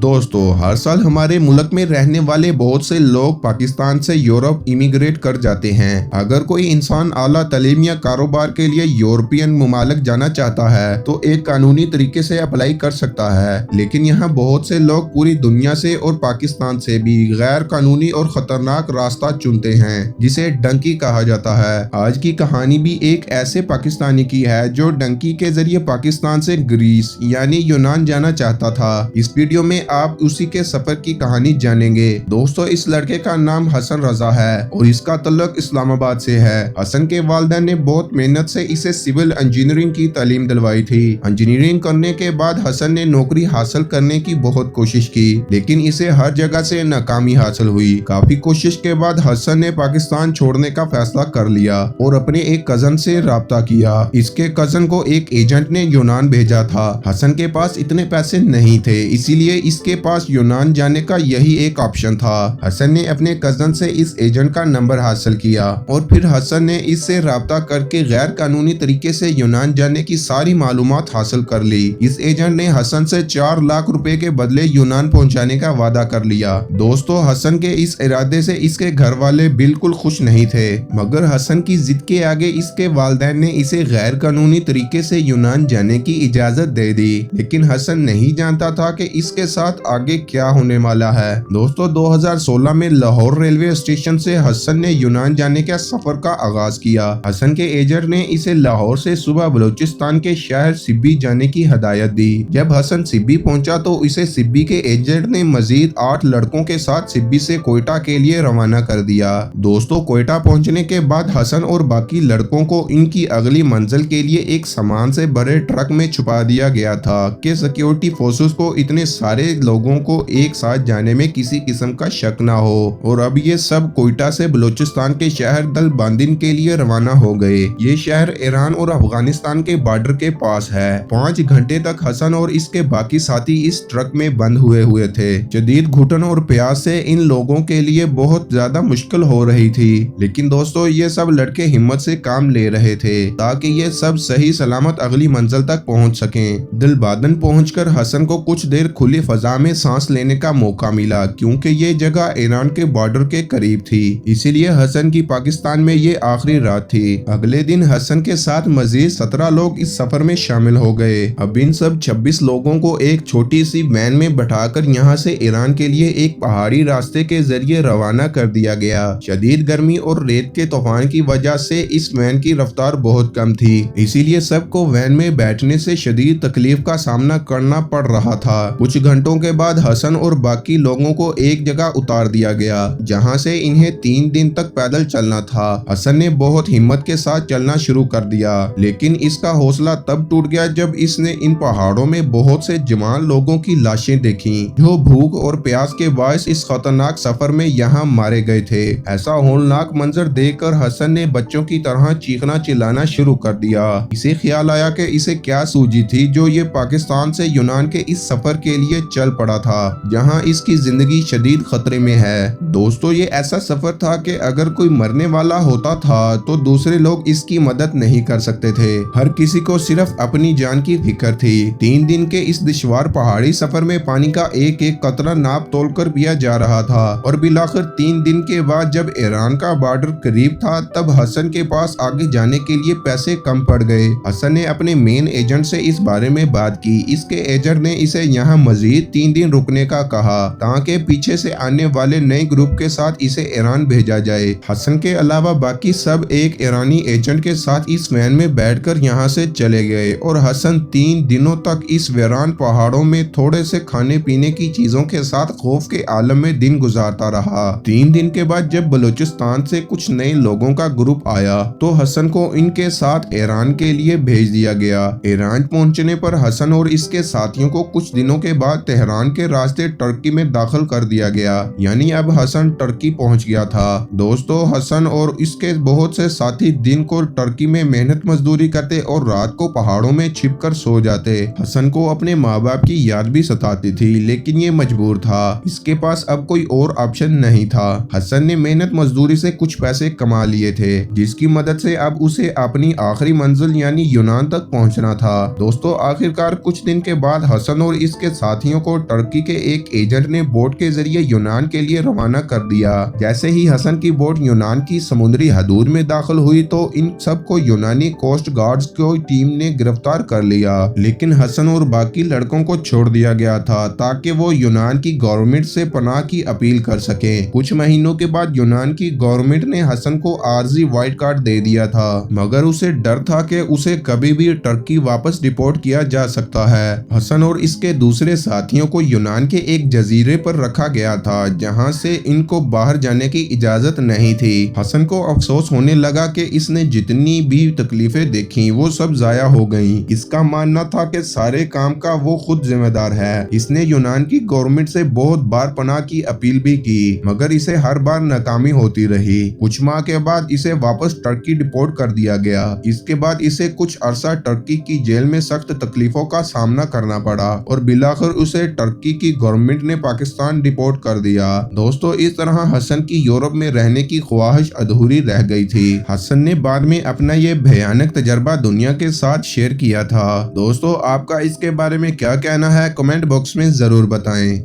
दोस्तों, हर साल हमारे मुल्क में रहने वाले बहुत से लोग पाकिस्तान से यूरोप इमिग्रेट कर जाते हैं। अगर कोई इंसान आला तालीम या कारोबार के लिए यूरोपियन मुमालिक जाना चाहता है तो एक कानूनी तरीके से अप्लाई कर सकता है, लेकिन यहाँ बहुत से लोग पूरी दुनिया से और पाकिस्तान से भी गैर कानूनी और खतरनाक रास्ता चुनते हैं, जिसे डंकी कहा जाता है। आज की कहानी भी एक ऐसे पाकिस्तानी की है जो डंकी के जरिए पाकिस्तान से ग्रीस यानी यूनान जाना चाहता था। इस वीडियो में आप उसी के सफर की कहानी जानेंगे। दोस्तों, इस लड़के का नाम हसन रजा है और इसका तल्लुक इस्लामाबाद से है। हसन के वालिदैन ने बहुत मेहनत से इसे सिविल इंजीनियरिंग की तालीम दिलवाई थी। इंजीनियरिंग करने के बाद हसन ने नौकरी हासिल करने की बहुत कोशिश की, लेकिन इसे हर जगह से नाकामी हासिल हुई। काफी कोशिश के बाद हसन ने पाकिस्तान छोड़ने का फैसला कर लिया और अपने एक कजन से राब्ता किया। इसके कजन को एक एजेंट ने यूनान भेजा था। हसन के पास इतने पैसे नहीं थे, इसीलिए इसके पास यूनान जाने का यही एक ऑप्शन था। हसन ने अपने कजन से इस एजेंट का नंबर हासिल किया और फिर हसन ने इससे राब्ता करके गैर कानूनी तरीके से यूनान जाने की सारी मालूमात हासिल कर ली। इस एजेंट ने हसन से 4 लाख रुपए के बदले यूनान पहुंचाने का वादा कर लिया। दोस्तों, हसन के इस इरादे से इसके घर वाले बिल्कुल खुश नहीं थे, मगर हसन की जिद के आगे इसके वालिदैन ने इसे गैर कानूनी तरीके से यूनान जाने की इजाजत दे दी। लेकिन हसन नहीं जानता था कि इसके साथ आगे क्या होने वाला है। दोस्तों, 2016 में लाहौर रेलवे स्टेशन से हसन ने यूनान जाने के सफर का आगाज किया। हसन के एजेंट ने इसे लाहौर से सुबह बलूचिस्तान के शहर सिब्बी जाने की हिदायत दी। जब हसन सिब्बी पहुंचा तो इसे सिब्बी के एजेंट ने मजीद 8 लड़कों के साथ सिब्बी से कोयटा के लिए रवाना कर दिया। दोस्तों, कोयटा पहुंचने के बाद हसन और बाकी लड़कों को इनकी अगली मंजिल के लिए एक सामान से भरे ट्रक में छुपा दिया गया था कि सिक्योरिटी फोर्सेस को इतने सारे लोगों को एक साथ जाने में किसी किस्म का शक ना हो। और अब ये सब कोयटा से बलूचिस्तान के शहर दलबांदिन के लिए रवाना हो गए। ये शहर ईरान और अफगानिस्तान के बॉर्डर के पास है। 5 घंटे तक हसन और इसके बाकी साथी इस ट्रक में बंद हुए थे। शदीद घुटन और प्यास से इन लोगों के लिए बहुत ज्यादा मुश्किल हो रही थी, लेकिन दोस्तों ये सब लड़के हिम्मत से काम ले रहे थे ताकि ये सब सही सलामत अगली मंजिल तक पहुंच सकें। दलबादन पहुंचकर हसन को कुछ देर खुली फजा में सांस लेने का मौका मिला, क्योंकि ये जगह ईरान के बॉर्डर के करीब थी। इसीलिए हसन की पाकिस्तान में ये आखिरी रात थी। अगले दिन हसन के साथ मजीद 17 लोग इस सफर में शामिल हो गए। अब इन सब 26 लोगों को एक छोटी सी वैन में बैठाकर यहाँ से ईरान के लिए एक पहाड़ी रास्ते के जरिए रवाना कर दिया गया। शदीद गर्मी और रेत के तूफान की वजह से इस वैन की रफ्तार बहुत कम थी, इसीलिए सबको वैन में बैठने से शदीद तकलीफ का सामना करना पड़ रहा था। कुछ घंटों के बाद हसन और बाकी लोगों को एक जगह उतार दिया गया, जहां से इन्हें 3 दिन तक पैदल चलना था। हसन ने बहुत हिम्मत के साथ चलना शुरू कर दिया, लेकिन इसका हौसला तब टूट गया जब इसने इन पहाड़ों में बहुत से जवान लोगों की लाशें देखी, जो भूख और प्यास के बायस इस खतरनाक सफर में यहाँ मारे गए थे। ऐसा होलनाक मंजर देखकर हसन ने बच्चों की तरह चीखना चिल्लाना शुरू कर दिया। इसे ख्याल आया कि इसे क्या सूझी थी जो ये पाकिस्तान से यूनान के इस सफर के लिए चल पड़ा था, जहां इसकी जिंदगी शदीद खतरे में है। दोस्तों, ये ऐसा सफर था कि अगर कोई मरने वाला होता था तो दूसरे लोग इसकी मदद नहीं कर सकते थे। हर किसी को सिर्फ अपनी जान की फिक्र थी। 3 दिन के इस दुश्वार पहाड़ी सफर में पानी का एक एक कतरा नाप तोल कर पिया जा रहा था और बिलाखिर 3 दिन के बाद जब ईरान का बॉर्डर करीब था तब हसन के पास आगे जाने के लिए पैसे कम पड़ गए। हसन ने अपने मेन एजेंट से इस बारे में बात की। इसके एजेंट ने इसे यहाँ मजीद 3 दिन रुकने का कहा ताकि पीछे से आने वाले नए ग्रुप के साथ इसे ईरान भेजा जाए। हसन के अलावा बाकी सब एक ईरानी एजेंट के साथ इस वैन में बैठकर यहाँ से चले गए और हसन 3 दिनों तक इस वीरान पहाड़ों में थोड़े से खाने पीने की चीजों के साथ खौफ के आलम में दिन गुजारता रहा। 3 दिन के बाद जब बलूचिस्तान से कुछ नए लोगों का ग्रुप आया तो हसन को इनके साथ ईरान के लिए भेज दिया गया। ईरान पहुंचने पर हसन और इसके साथियों को कुछ दिनों के बाद तेहरान के रास्ते टर्की में दाखिल कर दिया गया, यानी अब हसन टर्की पहुंच गया था। दोस्तों, हसन और इसके बहुत से साथी दिन को टर्की में मेहनत मजदूरी करते और रात को पहाड़ों में छिपकर सो जाते। हसन को अपने माँ बाप की याद भी सताती थी, लेकिन ये मजबूर था। इसके पास अब कोई और ऑप्शन नहीं था। हसन ने मेहनत मजदूरी से कुछ पैसे कमा लिए थे, जिसकी मदद से अब उसे अपनी आखिरी मंजिल यानी यूनान तक पहुंचना था। दोस्तों, आखिरकार कुछ दिन के बाद हसन और इसके साथियों को को टर्की के एक एजेंट ने बोट के जरिए यूनान के लिए रवाना कर दिया। जैसे ही हसन की बोट यूनान की समुद्री हदूद में दाखिल हुई तो इन सबको यूनानी कोस्ट गार्ड्स की टीम ने गिरफ्तार कर लिया, लेकिन हसन और बाकी लड़कों को छोड़ दिया गया था ताकि वो यूनान की गवर्नमेंट से पनाह की अपील कर सके। कुछ महीनों के बाद यूनान की गवर्नमेंट ने हसन को आरजी वाइट कार्ड दे दिया था, मगर उसे डर था कि उसे कभी भी टर्की वापस डिपोर्ट किया जा सकता है। हसन और इसके दूसरे साथियों को यूनान के एक जजीरे पर रखा गया था जहां से इनको बाहर जाने की इजाजत नहीं थी। हसन को अफसोस होने लगा कि इसने जितनी भी तकलीफें देखी वो सब जाया हो गईं। इसका मानना था कि सारे काम का वो खुद जिम्मेदार है। इसने यूनान की गवर्नमेंट से बहुत बार पनाह की अपील भी की, मगर इसे हर बार नाकामी होती रही। कुछ माह के बाद इसे वापस टर्की डिपोर्ट कर दिया गया। इसके बाद इसे कुछ अरसा टर्की की जेल में सख्त तकलीफों का सामना करना पड़ा और बिलाखिर उसे टर्की की गवर्नमेंट ने पाकिस्तान डिपोर्ट कर दिया। दोस्तों, इस तरह हसन की यूरोप में रहने की ख्वाहिश अधूरी रह गई थी। हसन ने बाद में अपना ये भयानक तजर्बा दुनिया के साथ शेयर किया था। दोस्तों, आपका इसके बारे में क्या कहना है? कमेंट बॉक्स में जरूर बताएं।